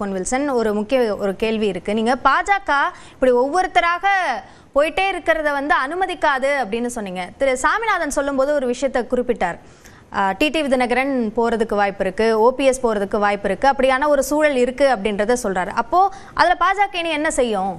பொன்வில்சன், ஒரு கேள்வி இருக்கு. நீங்க பாஜக இப்படி ஒவ்வொருத்தராக போயிட்டே இருக்கிறத அனுமதிக்காது அப்படின்னு சொன்னீங்க. திரு சாமிநாதன் சொல்லும்போது ஒரு விஷயத்தை குறிப்பிட்டார். டிடிவி தினகரன் போறதுக்கு வாய்ப்பு இருக்கு, ஓபிஎஸ் போறதுக்கு வாய்ப்பு இருக்கு, அப்படியான ஒரு சூழல் இருக்கு அப்படின்றத சொல்றாரு. அப்போ அதுல பாஜக இனி என்ன செய்யும்?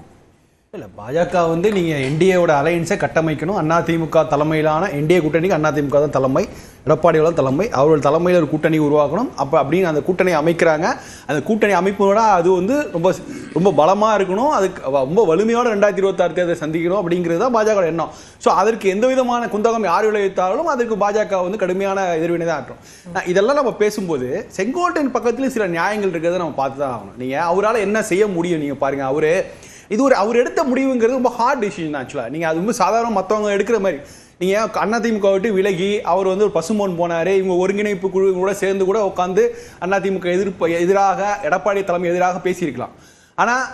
இல்லை, பாஜக நீங்கள் என்டிஏவோட அலையன்ஸை கட்டமைக்கணும். அதிமுக தலைமையிலான என்டிஏ கூட்டணிக்கு அதிமுக தான் தலைமை, எடப்பாடியோட தலைமை, அவர்கள் தலைமையில் ஒரு கூட்டணி உருவாக்கணும். அப்படின்னு அந்த கூட்டணி அமைக்கிறாங்க. அந்த கூட்டணி அமைப்போட அது ரொம்ப ரொம்ப பலமாக இருக்கணும், அதுக்கு ரொம்ப வலிமையோட 2026 தேர்தலை சந்திக்கணும் அப்படிங்கிறது தான் பாஜக எண்ணம். ஸோ அதற்கு எந்த விதமான குந்தகம் யார் விளைவித்தாலும் அதற்கு பாஜக கடுமையான எதிர்வினை தான் ஆற்றும். இதெல்லாம் நம்ம பேசும்போது செங்கோட்டையின் பக்கத்துலேயும் சில நியாயங்கள் இருக்கிறத நம்ம பார்த்து தான் ஆகணும். நீங்கள் அவரால் என்ன செய்ய முடியும்? நீங்கள் பாருங்கள், அவர் எடுத்த முடிவுங்கிறது ரொம்ப ஹார்ட் டிசிஷன். ஆக்சுவலாக நீங்கள் அது சாதாரண மற்றவங்க எடுக்கிற மாதிரி நீங்கள் அதிமுக விட்டு விலகி அவர் ஒரு பசுமோன் போனார். இவங்க ஒருங்கிணைப்பு குழு கூட சேர்ந்து கூட உட்காந்து அதிமுக எதிராக எடப்பாடி தலைமை எதிராக பேசியிருக்கலாம். ஆனால்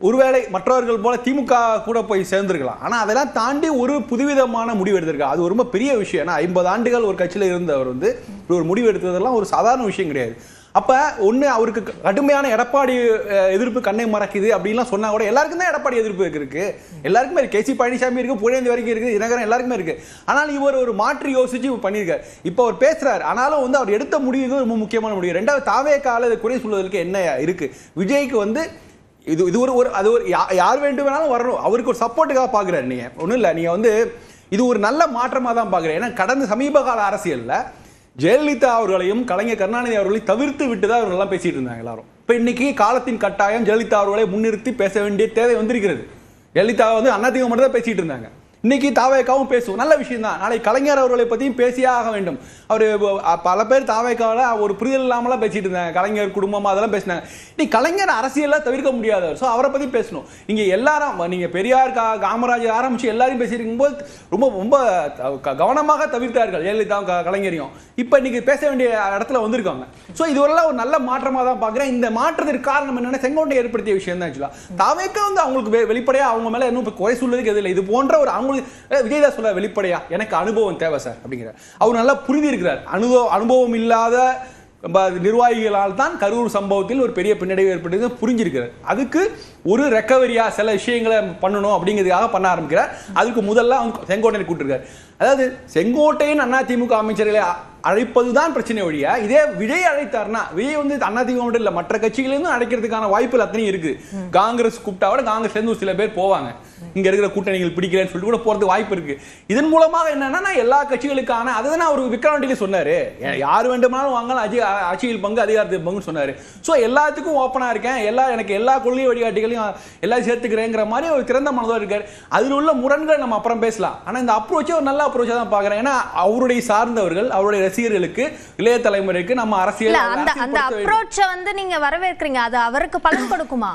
ஒருவேளை மற்றவர்கள் போல திமுக கூட போய் சேர்ந்துருக்கலாம். ஆனால் அதெல்லாம் தாண்டி ஒரு புதுவிதமான முடிவு எடுத்திருக்காரு. அது ரொம்ப பெரிய விஷயம். ஏன்னா 50 ஆண்டுகள் ஒரு கட்சியில் இருந்தவர் ஒரு முடிவு எடுத்ததெல்லாம் ஒரு சாதாரண விஷயம் கிடையாது. அப்போ ஒன்று அவருக்கு கடுமையான எடப்பாடி எதிர்ப்பு கண்ணை மறக்குது அப்படின்லாம் சொன்னா கூட எல்லாருக்கும் தான் எடப்பாடி எதிர்ப்பு இருக்கு. எல்லாருக்குமே இருக்கு. கேசி பழனிசாமி இருக்கு, புகழேந்தி வரைக்கும் இருக்கு, தினகரன் எல்லாருக்குமே இருக்கு. ஆனால் இவர் ஒரு மாற்றி யோசிச்சு பண்ணியிருக்காரு. இப்போ அவர் பேசுறாரு. ஆனாலும் அவர் எடுத்த முடிவு ரொம்ப முக்கியமான முடிவு. ரெண்டாவது, தாவேக்கால இதை குறை சொல்வதற்கு என்ன இருக்கு? விஜய்க்கு இது ஒரு யார் வேண்டும் வேணாலும் வரணும், அவருக்கு ஒரு சப்போர்ட்டுக்காக பார்க்குறாரு. நீங்கள் ஒன்றும் இல்லை, நீங்கள் இது ஒரு நல்ல மாற்றமாக தான் பார்க்குறேன். ஏன்னா கடந்த சமீப கால அரசியலில் ஜெயலலிதா அவர்களையும் கலைஞர் கருணாநிதி அவர்களையும் தவிர்த்து விட்டுதான் அவர்கள்லாம் பேசிட்டு இருந்தாங்க எல்லாரும். இப்போ இன்னைக்கு காலத்தின் கட்டாயம் ஜெயலலிதா அவர்களை முன்னிறுத்தி பேச வேண்டிய தேவை வந்திருக்கிறது. ஜெயலலிதா அதிமுக மட்டும் தான் பேசிட்டு இருந்தாங்க. இன்னைக்கு தாவேக்காவும் பேசுவோம், நல்ல விஷயம் தான். நாளை கலைஞர் அவர்களை பற்றியும் பேசியே ஆக வேண்டும். அவர் பல பேர் தாவேக்காவில் ஒரு புரிதல் இல்லாமலாம் பேசிட்டு இருந்தாங்க. கலைஞர் குடும்பம் அதெல்லாம் பேசினாங்க. நீ கலைஞர் அரசியலாம் தவிர்க்க முடியாதவர். ஸோ அவரை பற்றி பேசணும். நீங்கள் எல்லாரும் பெரியார் காமராஜர் ஆரம்பிச்சு எல்லாரையும் பேசியிருக்கும் போது ரொம்ப ரொம்ப கவனமாக தவிர்த்தார்கள் ஜெயலலிதா கலைஞரையும். இப்போ இன்னைக்கு பேச வேண்டிய இடத்துல வந்திருக்காங்க. ஸோ இதுவரெல்லாம் ஒரு நல்ல மாற்றமாக தான் பார்க்குறேன். இந்த மாற்றத்திற்கு காரணம் என்னன்னா செங்கோட்டை ஏற்படுத்திய விஷயம் தான். ஆக்சுவலாக தாவேக்கா அவங்களுக்கு வெளிப்படையாக அவங்க மேலே இன்னும் குறை சொல்றதுக்கு எதில் இது போன்ற ஒரு அவங்க விஜயதாஸ் சொல்ல வெளிப்படையா எனக்கு அனுபவம் தேவை சார் அப்படிங்கிற அவர் நல்லா புரிந்து இருக்கிறார். அனுபவம் இல்லாத நிர்வாகிகளால் தான் கரூர் சம்பவத்தில் ஒரு பெரிய பின்னடைவு ஏற்பட்டது புரிஞ்சிருக்கிறார். அதுக்கு ஒரு ரெக்கவரியா சில விஷயங்களை பண்ணணும் அப்படிங்கிறதுக்காக பண்ண ஆரம்பிக்கிறார். அதுக்கு முதல்ல செங்கோட்டையை கூட்டிருக்காரு. அதாவது செங்கோட்டையின் அதிமுக அமைச்சர்களை அழைப்பதுதான் பிரச்சனை ஒழிய இதே விஜய் அழைத்தார்னா விஜய் அதிமுக மட்டும் இல்லை மற்ற கட்சிகளிலிருந்து அழைக்கிறதுக்கான வாய்ப்புகள் அத்தனையும் இருக்கு. காங்கிரஸ் கூப்பிட்டா விட காங்கிரஸ்லேருந்து சில பேர் போவாங்க. இங்க இருக்கிற கூட்டணிகள் பிடிக்கிறேன்னு சொல்லிட்டு கூட போறதுக்கு வாய்ப்பு இருக்கு. இதன் மூலமாக என்னன்னா எல்லா கட்சிகளுக்கான அதுதான் அவர் விக்ரவாண்டியில சொன்னாரு, யார் வேண்டுமானாலும் வாங்கலாம், ஆட்சியில் பங்கு அதிகாரத்தில் பங்கு சொன்னாரு. ஸோ எல்லாத்துக்கும் ஓப்பனா இருக்கேன், எனக்கு எல்லா கொள்கை வழிகாட்டிகளையும் எல்லாம் சேர்த்துக்கிறேங்கிற மாதிரி ஒரு திறந்த மனதோடு இருக்காரு. அதில் உள்ள முரண்கள் நம்ம அப்புறம் பேசலாம். ஆனா இந்த அப்ரோச்சே ஒரு நல்ல அப்ரோச்சா தான் பாக்குறேன். ஏன்னா அவருடைய சார்ந்தவர்கள் அவருடைய ரசிகர்களுக்கு இளைய தலைமுறைக்கு நம்ம அரசியல் அந்த அப்ரோச்சை நீங்க வரவேற்கிறீங்க. அது அவருக்கு பலன் கொடுக்குமா?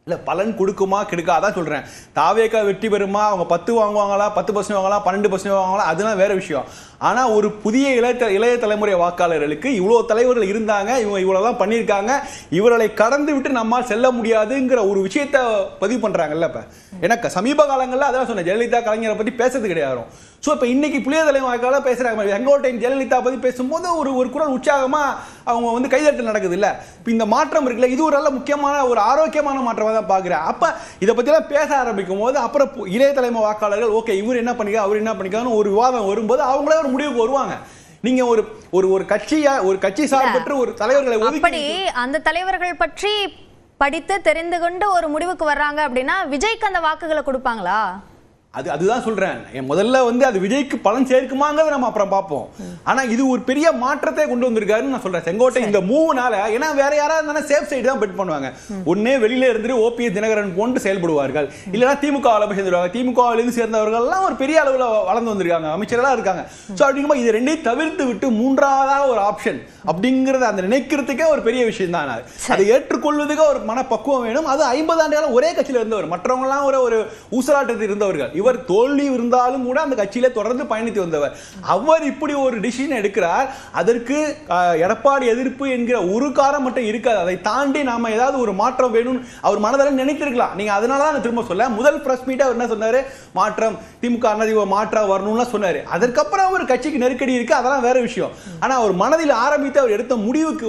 இல்லை, பலன் கொடுக்குமா கெடுக்கா அதான் சொல்கிறேன். தாவேக்கா வெற்றி பெறுமா, அவங்க 10 வாங்குவாங்களா, 10% வாங்கலாம், 12% வாங்கலாம், அதெல்லாம் வேற விஷயம். ஆனால் ஒரு புதிய இளைய தலைமுறை வாக்காளர்களுக்கு இவ்வளோ தலைவர்கள் இருந்தாங்க, இவங்க இவ்வளோதான் பண்ணியிருக்காங்க, இவர்களை கடந்து விட்டு நம்மால் செல்ல முடியாதுங்கிற ஒரு விஷயத்தை பதிவு பண்ணுறாங்கல்ல. இப்போ எனக்கு சமீப காலங்களில் அதான் சொன்னேன், ஜெயலலிதா கலைஞரை பற்றி பேசுறது கிடையாது. ஸோ இப்போ இன்னைக்கு புதிய தலைவர் வாக்காளர் பேசுகிறாங்க. செங்கோட்டையின் ஜெயலலிதா பற்றி பேசும்போது ஒரு குரல் உற்சாகமாக அவங்க கைதட்டல் நடக்குது இல்லை. இப்போ இந்த மாற்றம் இருக்குல்ல, இது ஒரு நல்ல முக்கியமான ஒரு ஆரோக்கியமான மாற்றமாக தான் பார்க்குறேன். அப்போ இதை பற்றிலாம் பேச ஆரம்பிக்கும் போது அப்புறம் இளைய தலைமை வாக்காளர்கள் ஓகே இவர் என்ன பண்ணிக்க அவர் என்ன பண்ணிக்கான்னு ஒரு விவாதம் வரும்போது அவங்களே ஒரு முடிவுக்கு வருவாங்க. நீங்க ஒரு கட்சி சார்பற்ற ஒரு தலைவர்களை அப்படி அந்த தலைவர்கள் பற்றி படித்து தெரிந்து கொண்டு ஒரு முடிவுக்கு வர்றாங்க அப்படின்னா விஜய்க்கு அந்த வாக்குகளை கொடுப்பாங்களா? அதுதான் சொல்றேன். முதல்ல அது விஜய்க்கு பலன் சேர்க்குமாங்கிறத நம்ம அப்புறம் பார்ப்போம். ஆனா இது ஒரு பெரிய மாற்றத்தை கொண்டு வந்திருக்காருன்னு நான் சொல்றேன். செங்கோட்டை இந்த மூவ்னால ஏன்னா வேற யாராவது சேஃப் சைடு தான் பெட் பண்ணுவாங்க. ஒன்னே வெளியில இருந்து ஓபிஎஸ் தினகரன் போன்று செயல்படுவார்கள், இல்லைன்னா திமுகவில் போய் சேர்ந்துருவாங்க. திமுகவிலிருந்து சேர்ந்தவர்கள் எல்லாம் ஒரு பெரிய அளவில் வளர்ந்து வந்திருக்காங்க, அமைச்சர்களா இருக்காங்க. ஸோ அப்படிங்கும்போது இது ரெண்டையும் தவிர்த்து விட்டு மூன்றாவதாக ஒரு ஆப்ஷன் அப்படிங்கறத அந்த நினைக்கிறதுக்கே ஒரு பெரிய விஷயம் தான். அதை ஏற்றுக்கொள்வதுக்கு ஒரு மனப்பக்குவம் வேணும். அது 50 ஆண்டுகாலம் ஒரே கட்சியில் இருந்தவர், மற்றவங்க எல்லாம் ஒரு ஊசலாட்டத்தில் இருந்தவர்கள். இவர் தோல்வி இருந்தாலும் கூட அந்த கட்சியில தொடர்ந்து பயணித்து வந்தவர். அவர் இப்படி ஒரு டிசிஷன் எடுக்கிறார். அதற்கு எடப்பாடி எதிர்ப்பு என்கிற ஒரு காரணம் மட்டும் இருக்காது. அதை தாண்டி நாம ஏதாவது ஒரு மாற்றம் வேணும் அவர் மனதில் நினைத்திருக்கலாம். நீங்க அதனால தான் திரும்ப சொல்ல முதல் பிரஸ் மீட் அவர் என்ன சொன்னாரு, மாற்றம் திமுக மாற்றம் வரணும்னு சொன்னாரு. அதற்கப்புறம் ஒரு கட்சிக்கு நெருக்கடி இருக்கு, அதெல்லாம் வேற விஷயம். ஆனா அவர் மனதில் ஆரம்பித்து அவர் எடுத்த முடிவுக்கு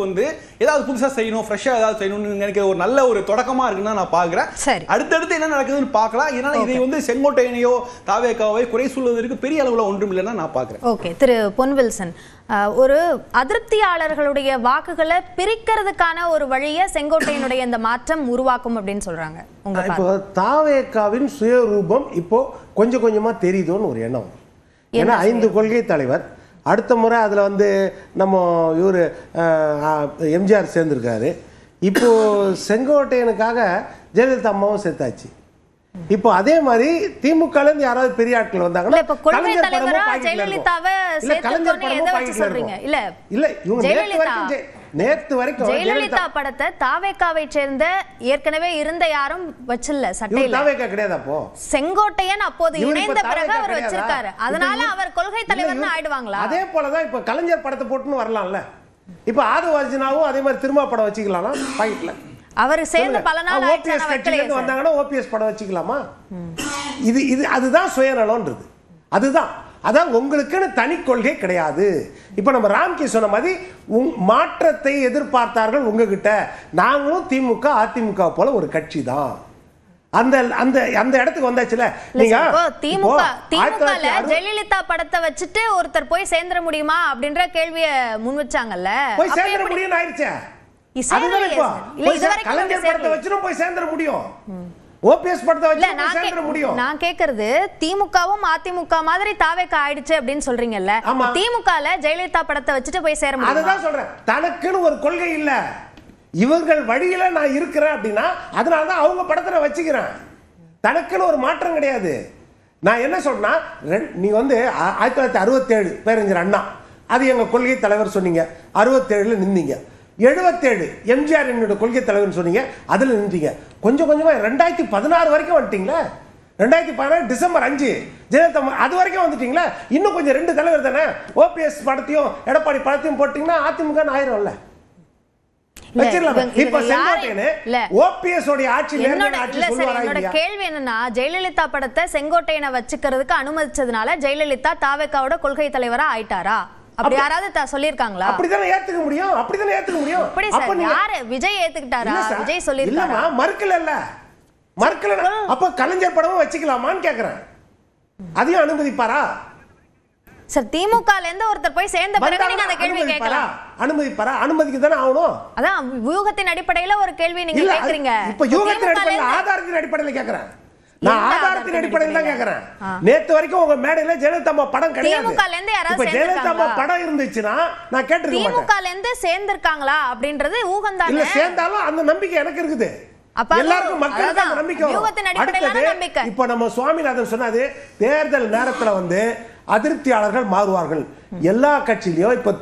ஏதாவது புதுசா செய்யணும், ஃப்ரெஷ்ஷா ஏதாவது செய்யணும்னு நினைக்கிற ஒரு நல்ல ஒரு தொடக்கமா இருக்குன்னு நான் பாக்குறேன். அடுத்தடுத்து என்ன நடக்குதுன்னு பார்க்கலாம். ஏன்னா இதை வந்து செங்கோட்டையனையோ தாவேகாவை குறை சொல்வதற்கு பெரிய அளவுல ஒன்றும் இல்லைன்னா நான் பாக்குறேன். ஓகே, திரு பொன்வில்சன், ஒரு அதிருப்தியாளர்களுடைய வாக்குகளை பிரிக்கிறதுக்கான ஒரு வழியை செங்கோட்டையனுடைய இந்த மாற்றம் உருவாக்கும் அப்படின்னு சொல்றாங்க. இப்போ தாவேகாவின் சுயரூபம் இப்போ கொஞ்சம் கொஞ்சமா தெரியுதுன்னு ஒரு எண்ணம். ஏன்னா 5 கொள்கை தலைவர், அடுத்த முறை அதுல வந்து நம்ம இவர் எம்ஜிஆர் சேர்ந்திருக்காரு. இப்போ செங்கோட்டையனுக்காக ஜெயலலிதா அம்மாவும் சேர்த்தாச்சு. இப்போ அதே மாதிரி திமுக இருந்து யாராவது பெரிய ஆட்கள் வந்தாங்கன்னா நேத்து வரைக்கும் ஜெயலலிதா படத்தை தாவேகாவை சேர்ந்த ஏற்கனவே இருந்த யாரும் வச்சில்ல, சட்டையில தாவேகா கிடையாது. அப்போ செங்கோட்டையன் அப்போது இணைந்த பிறகு அவர் வச்சிருக்காரு. அதனால அவர் கொள்கை தலைவர்னு ஆயிடுவாங்களா? அதே போலதான் இப்ப கலைஞர் படத்தை போட்டுன்னு வரலாம்ல. இப்ப ஆதிவாசினாவும் அதே மாதிரி திரும்ப படம் வச்சுக்கலாம் பாக்கெட்ல. அவர் சேர்ந்து பல நாள் வந்தாங்கன்னா ஓபிஎஸ் படம் வச்சுக்கலாமா? இது இது அதுதான் சுயநலம்ன்றது. அதுதான் அதான் உங்களுக்குன்னு தனி கொள்கை கிடையாது. இப்ப நம்ம ராம்கி சொன்ன மாதிரி மாற்றத்தை எதிர்பார்த்தார்கள் உங்ககிட்ட. நாங்களும் திமுக அதிமுக போல ஒரு கட்சி தான். அந்த அந்த அந்த இடத்துக்கு வந்தாச்சுல. நீங்க திமுகல ஜெயலலிதா படத்தை வச்சுட்டு ஒருத்தர் போய் சேர்ந்துட முடியுமா அப்படின்ற கேள்வியை முன் வச்சாங்கல்ல. போய் சேர்ந்துட முடியும்னு ஆயிடுச்சு. கலைஞர் படத்தை வச்சும் போய் சேர்ந்துட முடியும், ஓபிஎஸ் படத்தை வச்சு சேர்ந்துட முடியும். நான் கேக்குறது திமுகவும் அதிமுக மாதிரி தாவேகா ஆயிடுச்சு அப்படின்னு சொல்றீங்கல்ல. திமுகல ஜெயலலிதா படத்தை வச்சுட்டு போய் சேர முடியும். அதுதான் சொல்றேன், தனக்குன்னு ஒரு கொள்கை இல்ல. இவர்கள் வழியில நான் இருக்கிறேன் அப்படின்னா அதனாலதான் அவங்க படத்தை நான் வச்சுக்கிறேன். தனக்குன்னு ஒரு மாற்றம் கிடையாது. நான் என்ன சொல்றேன்னா, நீ வந்து 1967 பேரறிஞர் அண்ணா, அது எங்க கொள்கை தலைவர் சொன்னீங்க, 67 நின்னீங்க. 77 எம்ஜிஆர் என்னோட கொள்கை தலைவர் சொன்னீங்க, அதுல நின்றீங்க. கொஞ்சம் கொஞ்சமா 2016 வரைக்கும் வந்துட்டீங்களா? 2016 டிசம்பர் 5 ஜெயலலிதா அது வரைக்கும் வந்துட்டீங்களா? இன்னும் கொஞ்சம் 2 தலைவர் தானே, ஓபிஎஸ் படத்தையும் எடப்பாடி படத்தையும் போட்டீங்கன்னா அதிமுக ஆயிரம்ல. கேள்வி என்னன்னா, ஜெயலலிதா படத்தை செங்கோட்டையனை வச்சுக்கிறதுக்கு அனுமதிச்சதுனால ஜெயலலிதா தாவேகாவோட கொள்கை தலைவரா ஆயிட்டாரா? அப்படி யாராவது சொல்லிருக்காங்களா? அப்படிதான் ஏத்துக்க முடியும். அப்படிதான் ஏத்துக்க முடியும். அப்ப யாரு விஜய் ஏத்துக்கிட்டாரா? விஜய் சொல்லிருக்காரா? மறுக்கல. அப்ப கலைஞர் படமும் வச்சுக்கலாமான்னு கேக்குறேன். அதையும் அனுமதிப்பாரா? சார், திமுகல இருந்து ஒருத்தர் போய் சேர்ந்த பிறகு நீங்க அந்த கேள்வி கேட்கலாம். அனுமதிப்பாரா? அனுமதிக்கு தானே ஆகணும். அதான் யூகத்தின் அடிப்படையில ஒரு கேள்வி நீங்க கேக்குறீங்க. இப்ப யூகத்தின் அடிப்படையில ஆதாரத்தின் அடிப்படையில கேக்குறேன். நான் ஆதாரத்தின் அடிப்படையில் தான் கேக்குறேன். நேத்து வரைக்கும் உங்க மேடையில ஜெயலலிதா அம்மா படம் கிடையாது. திமுகல இருந்து யாராவது ஜெயலலிதா அம்மா படம் இருந்துச்சுன்னா நான் கேட்டிருக்க மாட்டேன். திமுகல இருந்து சேர்ந்திருக்காங்களா அப்படின்றது ஊகம் தானே. இல்ல, சேர்ந்தாலும் அந்த நம்பிக்கை எனக்கு இருக்குது. எல்லாருக்கும் மக்களுக்கு அந்த நம்பிக்கை வரும். இப்ப நம்ம சுவாமிநாதன் சொன்னாரு, தேர்தல் நேரத்துல வந்து அதிருப்தியாளர்கள் மாறுவார்கள். எல்லா கட்சியிலயும் இப்ப